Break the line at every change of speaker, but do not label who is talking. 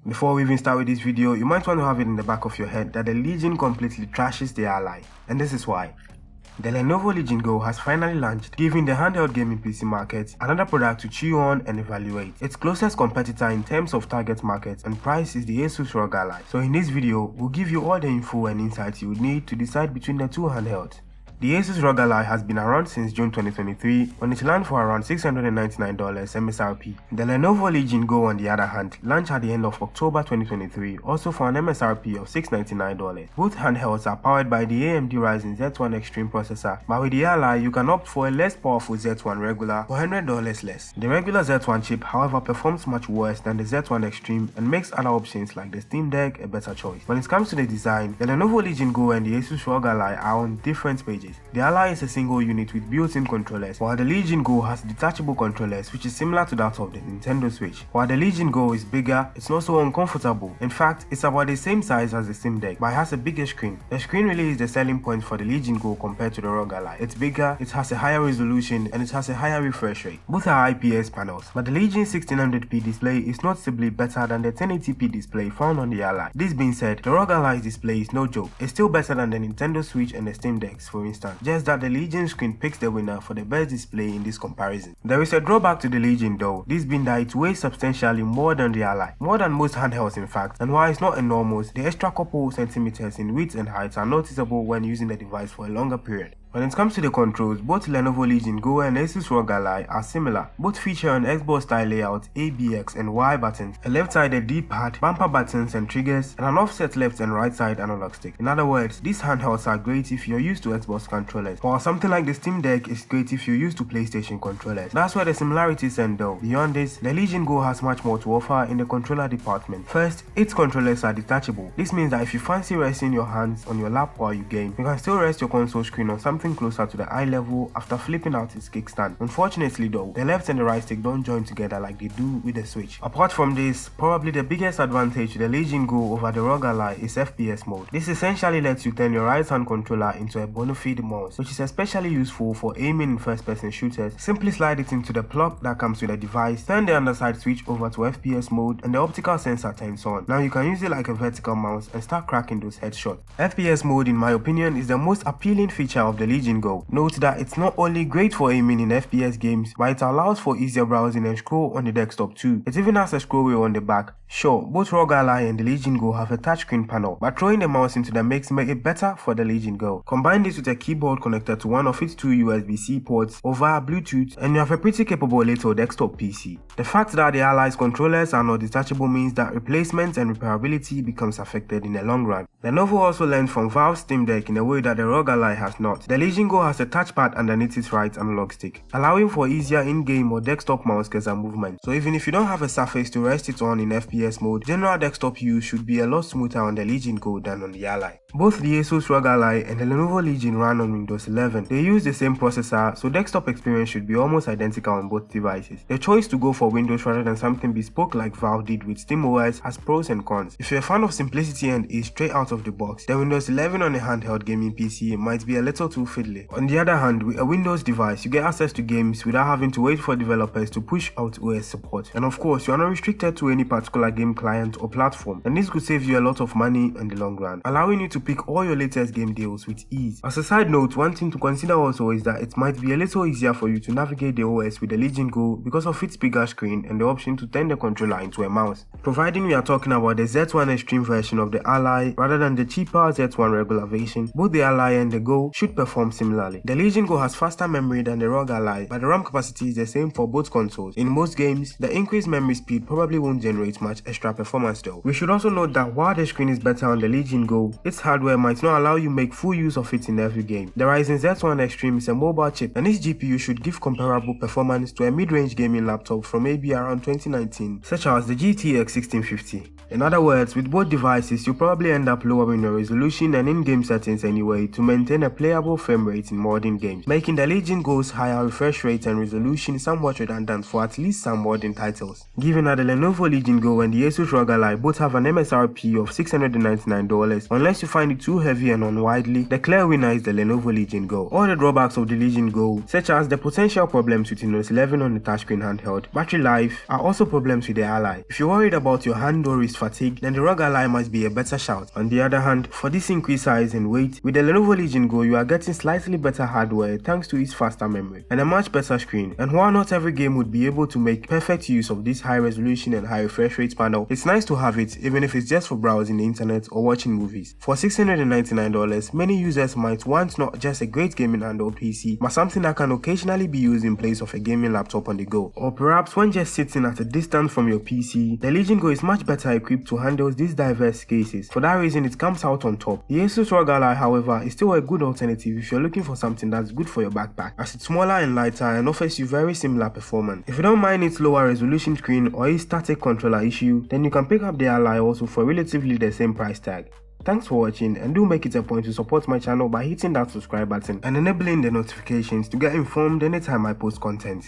Before we even start with this video, you might want to have it in the back of your head that the Legion completely trashes the Ally, and this is why. The Lenovo Legion Go has finally launched, giving the handheld gaming PC market another product to chew on and evaluate. Its closest competitor in terms of target market and price is the Asus ROG Ally. So in this video, we'll give you all the info and insights you would need to decide between the two handhelds. The Asus ROG Ally has been around since June 2023 when it launched for around $699 MSRP. The Lenovo Legion Go, on the other hand, launched at the end of October 2023, also for an MSRP of $699. Both handhelds are powered by the AMD Ryzen Z1 Extreme processor, but with the Ally you can opt for a less powerful Z1 regular for $100 less. The regular Z1 chip, however, performs much worse than the Z1 Extreme and makes other options like the Steam Deck a better choice. When it comes to the design, the Lenovo Legion Go and the Asus ROG Ally are on different pages. The Ally is a single unit with built-in controllers, while the Legion Go has detachable controllers, which is similar to that of the Nintendo Switch. While the Legion Go is bigger, it's not so uncomfortable. In fact, it's about the same size as the Steam Deck, but it has a bigger screen. The screen really is the selling point for the Legion Go compared to the ROG Ally. It's bigger, it has a higher resolution, and it has a higher refresh rate. Both are IPS panels, but the Legion 1600p display is noticeably better than the 1080p display found on the Ally. This being said, the ROG Ally's display is no joke. It's still better than the Nintendo Switch and the Steam Decks, for instance. Just that the Legion screen picks the winner for the best display in this comparison. There is a drawback to the Legion though, this being that it weighs substantially more than the Ally, more than most handhelds in fact, and while it's not enormous, the extra couple centimeters in width and height are noticeable when using the device for a longer period. When it comes to the controls, both Lenovo Legion Go and Asus ROG Ally are similar. Both feature an Xbox style layout, A, B, X and Y buttons, a left-sided D-pad, bumper buttons and triggers, and an offset left and right side analog stick. In other words, these handhelds are great if you're used to Xbox controllers, while something like the Steam Deck is great if you're used to PlayStation controllers. That's where the similarities end though. Beyond this, the Legion Go has much more to offer in the controller department. First, its controllers are detachable. This means that if you fancy resting your hands on your lap while you game, you can still rest your console screen on something closer to the eye level after flipping out its kickstand. Unfortunately though, the left and the right stick don't join together like they do with the Switch. Apart from this, probably the biggest advantage to the Legion Go over the ROG Ally is FPS mode. This essentially lets you turn your right hand controller into a bona fide mouse, which is especially useful for aiming in first person shooters. Simply slide it into the plug that comes with the device, turn the underside switch over to FPS mode and the optical sensor turns on. Now you can use it like a vertical mouse and start cracking those headshots. FPS mode, in my opinion, is the most appealing feature of the Legion Go. Note that it's not only great for aiming in FPS games, but it allows for easier browsing and scroll on the desktop too. It even has a scroll wheel on the back. Sure, both ROG Ally and the Legion Go have a touchscreen panel, but throwing the mouse into the mix make it better for the Legion Go. Combine this with a keyboard connected to one of its two USB-C ports or via Bluetooth, and you have a pretty capable little desktop PC. The fact that the Ally's controllers are not detachable means that replacement and repairability becomes affected in the long run. Lenovo also learned from Valve's Steam Deck in a way that the ROG Ally has not. The Legion Go has a touchpad underneath its right analog stick, allowing for easier in-game or desktop mouse cursor movement. So even if you don't have a surface to rest it on in FPS mode, general desktop use should be a lot smoother on the Legion Go than on the Ally. Both the Asus ROG Ally and the Lenovo Legion run on Windows 11. They use the same processor, so desktop experience should be almost identical on both devices. The choice to go for Windows rather than something bespoke like Valve did with SteamOS has pros and cons. If you're a fan of simplicity and is straight out of the box, then Windows 11 on a handheld gaming PC might be a little too fiddly. On the other hand, with a Windows device, you get access to games without having to wait for developers to push out OS support. And of course, you are not restricted to any particular game client or platform, and this could save you a lot of money in the long run, allowing you to pick all your latest game deals with ease. As a side note, one thing to consider also is that it might be a little easier for you to navigate the OS with the Legion Go because of its bigger screen and the option to turn the controller into a mouse. Providing we are talking about the Z1 Extreme version of the Ally rather than the cheaper Z1 regular version, both the Ally and the Go should perform similarly. The Legion Go has faster memory than the ROG Ally, but the RAM capacity is the same for both consoles. In most games, the increased memory speed probably won't generate much extra performance though. We should also note that while the screen is better on the Legion Go, its hardware might not allow you make full use of it in every game. The Ryzen Z1 Extreme is a mobile chip, and its GPU should give comparable performance to a mid-range gaming laptop from maybe around 2019, such as the GTX 1650. In other words, with both devices, you'll probably end up lowering your resolution and in-game settings anyway to maintain a playable frame rate in modern games, making the Legion Go's higher refresh rate and resolution somewhat redundant for at least some modern titles. Given that the Lenovo Legion Go and the Asus ROG Ally both have an MSRP of $699, unless you find it too heavy and unwidely, the clear winner is the Lenovo Legion Go. All the drawbacks of the Legion Go, such as the potential problems with Windows 11 on the touchscreen handheld, battery life, are also problems with the Ally. If you're worried about your hand or wrist fatigue, then the ROG Ally might be a better shout. On the other hand, for this increased size and weight, with the Lenovo Legion Go you are getting slightly better hardware thanks to its faster memory and a much better screen. And while not every game would be able to make perfect use of this high resolution and high refresh rate panel, it's nice to have it even if it's just for browsing the internet or watching movies. For $699, many users might want not just a great gaming handheld PC, but something that can occasionally be used in place of a gaming laptop on the go. Or perhaps when just sitting at a distance from your PC, the Legion Go is much better equipped to handle these diverse cases. For that reason, it comes out on top. The Asus ROG Ally, however, is still a good alternative if you're looking for something that's good for your backpack, as it's smaller and lighter and offers you very similar performance. If you don't mind its lower resolution screen or its static controller issue, then you can pick up the Ally also for relatively the same price tag. Thanks for watching, and do make it a point to support my channel by hitting that subscribe button and enabling the notifications to get informed anytime I post content.